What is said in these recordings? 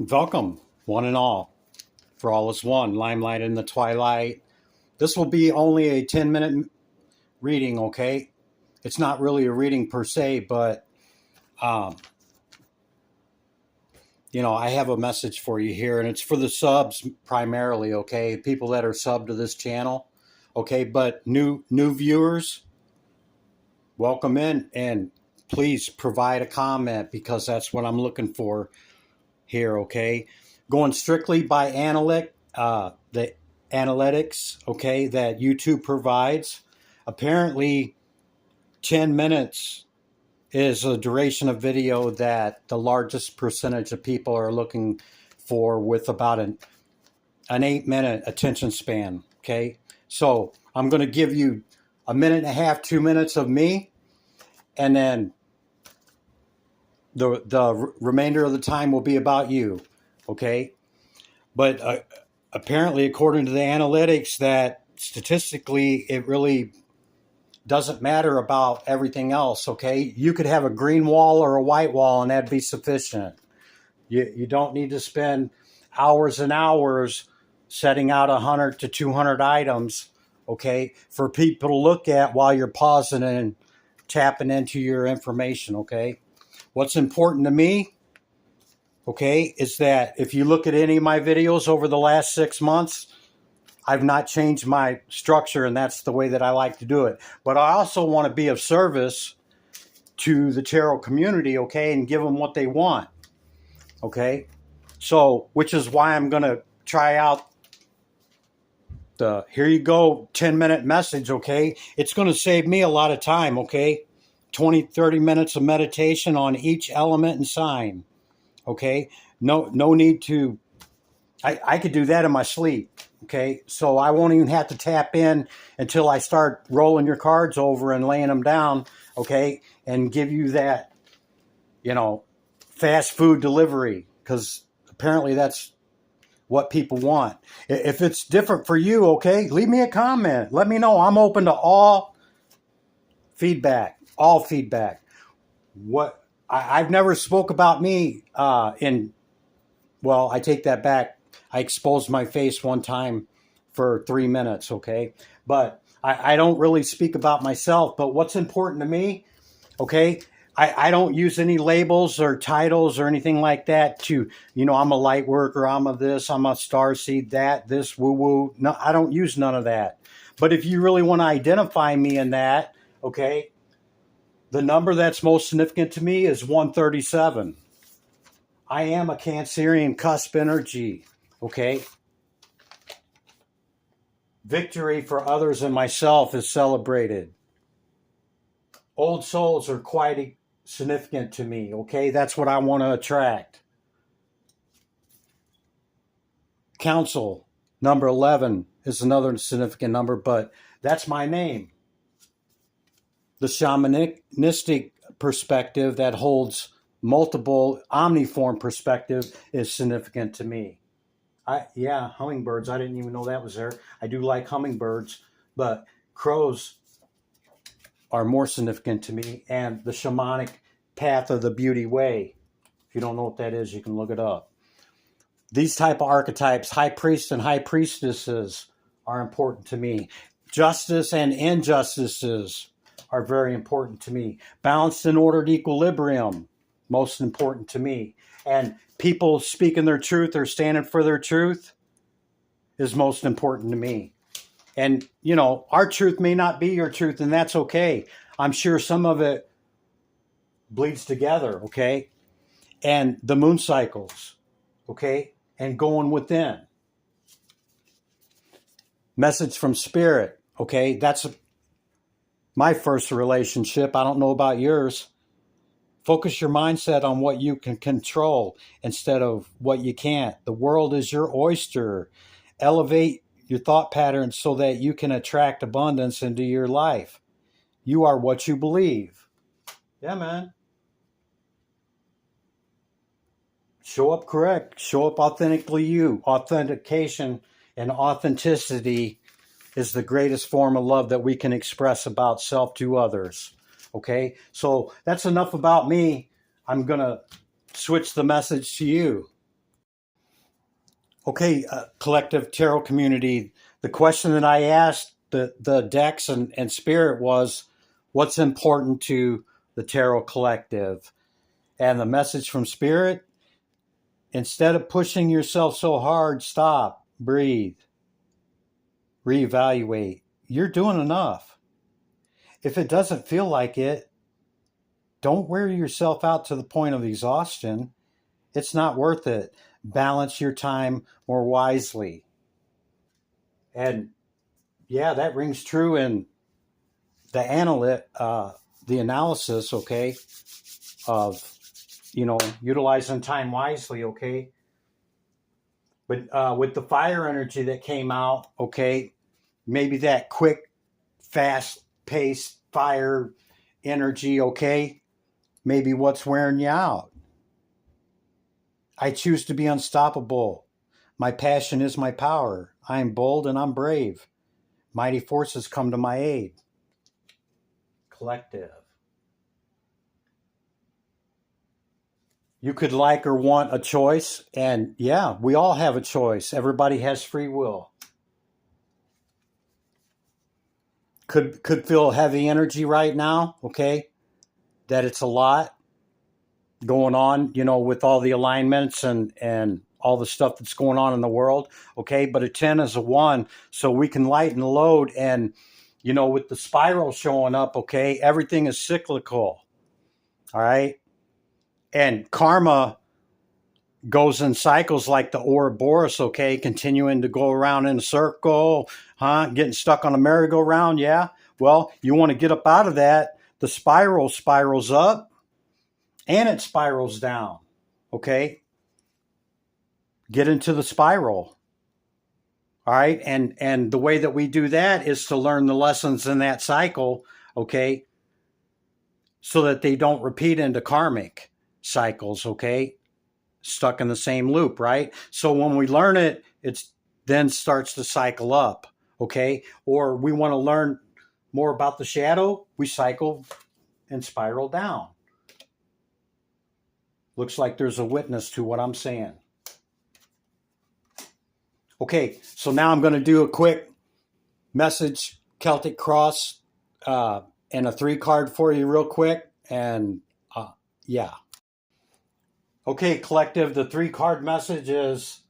Welcome, one and all, for all is one, limelight in the twilight. This will be only a 10-minute reading, okay? It's not really a reading per se, but, um, I have a message for you here, and it's for the subs primarily, okay? People that are subbed to this channel, okay? But new viewers, welcome in, and please provide a comment because that's what I'm looking for here, okay? Going strictly by the analytics, okay, that YouTube provides. Apparently, 10 minutes is a duration of video that the largest percentage of people are looking for, with about an 8-minute attention span, okay? So I'm going to give you a minute and a half, 2 minutes of me, and then the remainder of the time will be about you, okay? But apparently, according to the analytics, that statistically it really doesn't matter about everything else, okay? You could have a green wall or a white wall and that'd be sufficient. You don't need to spend hours and hours setting out 100 to 200 items, okay, for people to look at while you're pausing and tapping into your information, okay? What's important to me, okay, is that if you look at any of my videos over the last 6 months, I've not changed my structure, and that's the way that I like to do it. But I also want to be of service to the tarot community, okay, and give them what they want, okay? So, which is why I'm going to try out the here you go 10-minute message, okay? It's going to save me a lot of time, okay? 20-30 minutes of meditation on each element and sign, okay? No need to, I could do that in my sleep, okay? So I won't even have to tap in until I start rolling your cards over and laying them down, okay? And give you that, fast food delivery, because apparently that's what people want. If it's different for you, okay, leave me a comment. Let me know. I'm open to all feedback, What I've never spoke about me well, I take that back. I exposed my face one time for 3 minutes, okay? But I don't really speak about myself. But what's important to me, okay? I don't use any labels or titles or anything like that to, I'm a light worker, I'm a this, I'm a star seed, this, woo woo. No, I don't use none of that. But if you really want to identify me in that, okay, the number that's most significant to me is 137. I am a Cancerian cusp energy, okay? Victory for others and myself is celebrated. Old souls are quite significant to me, okay? That's what I want to attract. Council, number 11, is another significant number, but that's my name. The shamanistic perspective that holds multiple omniform perspective is significant to me. Hummingbirds. I didn't even know that was there. I do like hummingbirds, but crows are more significant to me. And the shamanic path of the beauty way. If you don't know what that is, you can look it up. These type of archetypes, high priests and high priestesses, are important to me. Justice and injustices are very important to me. Balanced and ordered equilibrium, most important to me. And people speaking their truth or standing for their truth is most important to me. And, our truth may not be your truth, and that's okay. I'm sure some of it bleeds together, okay? And the moon cycles, okay? And going within. Message from spirit, okay? That's my first relationship. I don't know about yours. Focus your mindset on what you can control instead of what you can't. The world is your oyster. Elevate your thought patterns so that you can attract abundance into your life. You are what you believe. Yeah, man. Show up correct. Show up authentically you. Authentication and authenticity is the greatest form of love that we can express about self to others. Okay, so that's enough about me. I'm going to switch the message to you. Okay, collective tarot community. The question that I asked the decks and spirit was, what's important to the tarot collective? And the message from spirit, instead of pushing yourself so hard, stop, breathe, reevaluate. You're doing enough. If it doesn't feel like it, don't wear yourself out to the point of exhaustion. It's not worth it. Balance your time more wisely. And yeah, that rings true in the analysis, okay, of utilizing time wisely, okay. But with the fire energy that came out, okay, maybe that quick, fast-paced fire energy, okay, maybe what's wearing you out. I choose to be unstoppable. My passion is my power. I am bold and I'm brave. Mighty forces come to my aid. Collective. You could like or want a choice, and yeah, we all have a choice. Everybody has free will. Could feel heavy energy right now, okay? That it's a lot going on, with all the alignments and all the stuff that's going on in the world, okay? But a 10 is a 1, so we can lighten the load. And, with the spiral showing up, okay, everything is cyclical, all right? And karma goes in cycles like the Ouroboros, okay, continuing to go around in a circle, getting stuck on a merry-go-round, yeah. Well, you want to get up out of that. The spiral spirals up and it spirals down, okay? Get into the spiral, all right? And the way that we do that is to learn the lessons in that cycle, okay, so that they don't repeat into karmic cycles, okay? Stuck in the same loop, right? So when we learn it, it's then starts to cycle up, okay? Or we want to learn more about the shadow, we cycle and spiral down. Looks like there's a witness to what I'm saying. Okay, so now I'm going to do a quick message Celtic Cross and a 3 card for you real quick. And yeah. Okay, collective, the 3 card message is,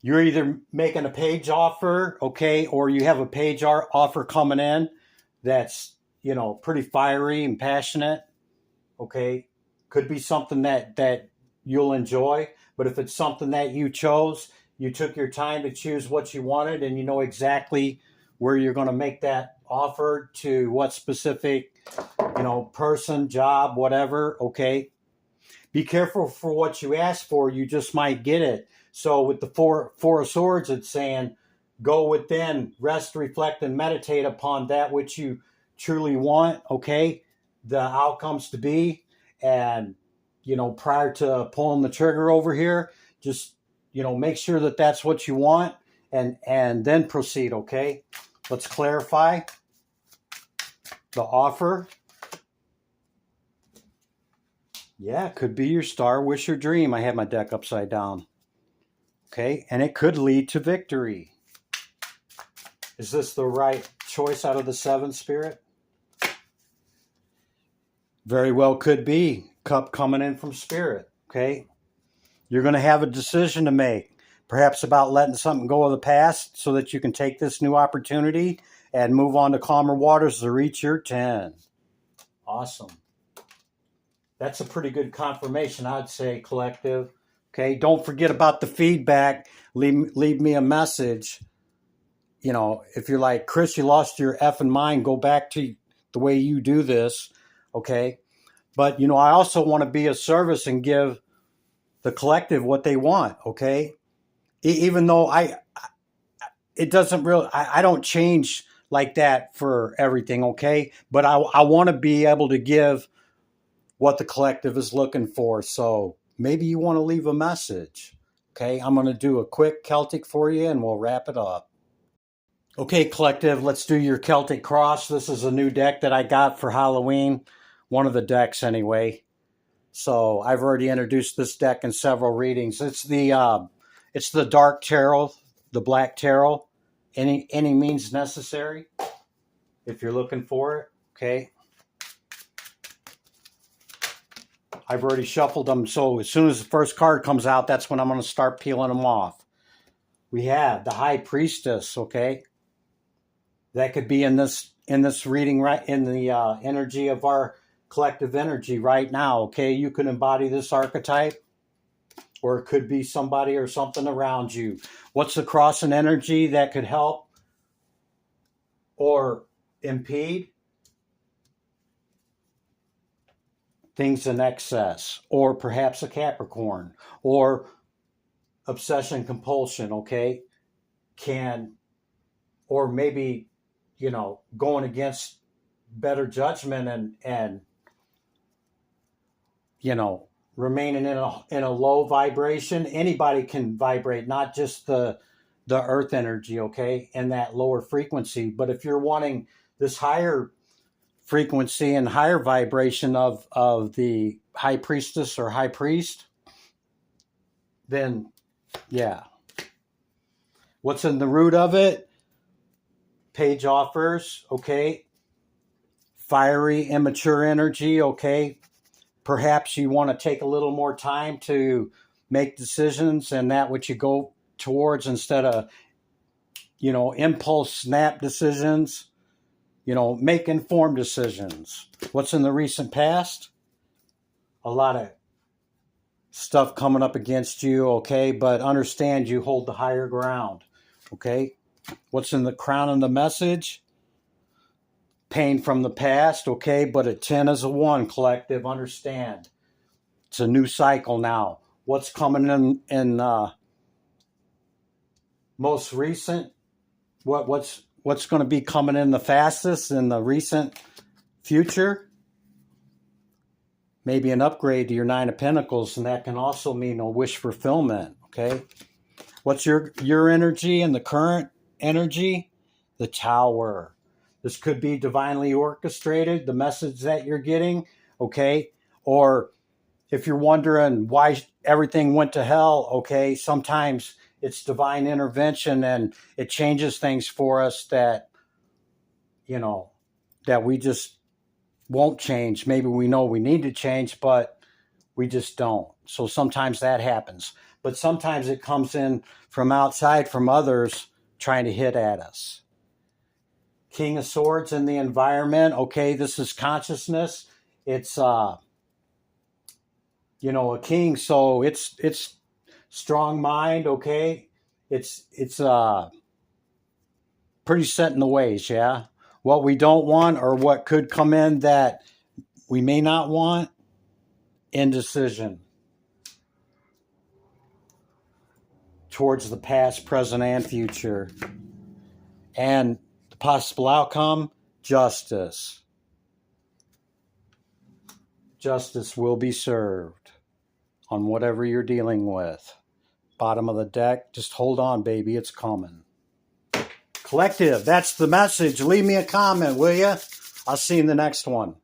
you're either making a page offer, okay, or you have a page offer coming in that's, pretty fiery and passionate, okay. Could be something that you'll enjoy, but if it's something that you chose, you took your time to choose what you wanted, and you know exactly where you're going to make that offer to what specific, person, job, whatever, okay. Be careful for what you ask for. You just might get it. So with the four of swords, it's saying, go within, rest, reflect, and meditate upon that which you truly want, okay, the outcomes to be. And, prior to pulling the trigger over here, just, make sure that that's what you want, and then proceed, okay? Let's clarify the offer. Yeah, it could be your star, wish, or dream. I have my deck upside down. Okay, and it could lead to victory. Is this the right choice out of the 7, Spirit? Very well could be. Cup coming in from Spirit, okay? You're going to have a decision to make, perhaps about letting something go of the past so that you can take this new opportunity and move on to calmer waters to reach your 10. Awesome. That's a pretty good confirmation, I'd say, collective. Okay, don't forget about the feedback. Leave me a message. If you're like, Chris, you lost your effing mind, go back to the way you do this. Okay, but I also want to be of service and give the collective what they want. Okay, even though it doesn't really, I don't change like that for everything. Okay, but I want to be able to give what the collective is looking for. So maybe you want to leave a message. Okay, I'm going to do a quick Celtic for you and we'll wrap it up. Okay, collective, let's do your Celtic Cross. This is a new deck that I got for Halloween. One of the decks anyway. So I've already introduced this deck in several readings. It's the It's the dark tarot, the black tarot. Any means necessary if you're looking for it. Okay. I've already shuffled them, so as soon as the first card comes out, that's when I'm going to start peeling them off. We have the High Priestess, okay? That could be in this reading, right in the energy of our collective energy right now, okay? You can embody this archetype, or it could be somebody or something around you. What's the cross in energy that could help or impede? Things in excess, or perhaps a Capricorn, or obsession compulsion, okay? Or maybe, going against better judgment and remaining in a low vibration. Anybody can vibrate, not just the earth energy, okay, and that lower frequency. But if you're wanting this higher frequency and higher vibration of the High Priestess or High Priest, then yeah. What's in the root of it? Page offers, okay. Fiery, immature energy, okay. Perhaps you want to take a little more time to make decisions, and that what you go towards instead of, impulse snap decisions. Make informed decisions. What's in the recent past? A lot of stuff coming up against you, okay? But understand you hold the higher ground, okay? What's in the crown and the message? Pain from the past, okay? But a 10 is a 1, collective, understand. It's a new cycle now. What's coming in most recent? What's going to be coming in the fastest in the recent future? Maybe an upgrade to your 9 of Pentacles, and that can also mean a wish fulfillment, okay? What's your energy and the current energy? The Tower. This could be divinely orchestrated, the message that you're getting, okay? Or if you're wondering why everything went to hell, okay, sometimes it's divine intervention and it changes things for us that, that we just won't change. Maybe we know we need to change, but we just don't. So sometimes that happens. But sometimes it comes in from outside, from others trying to hit at us. King of Swords in the environment. Okay, this is consciousness. It's a king, so it's strong mind, okay? It's pretty set in the ways, yeah? What we don't want or what could come in that we may not want, indecision towards the past, present, and future. And the possible outcome, justice. Justice will be served on whatever you're dealing with. Bottom of the deck, just hold on, baby, it's coming. Collective, that's the message. Leave me a comment, will you? I'll see you in the next one.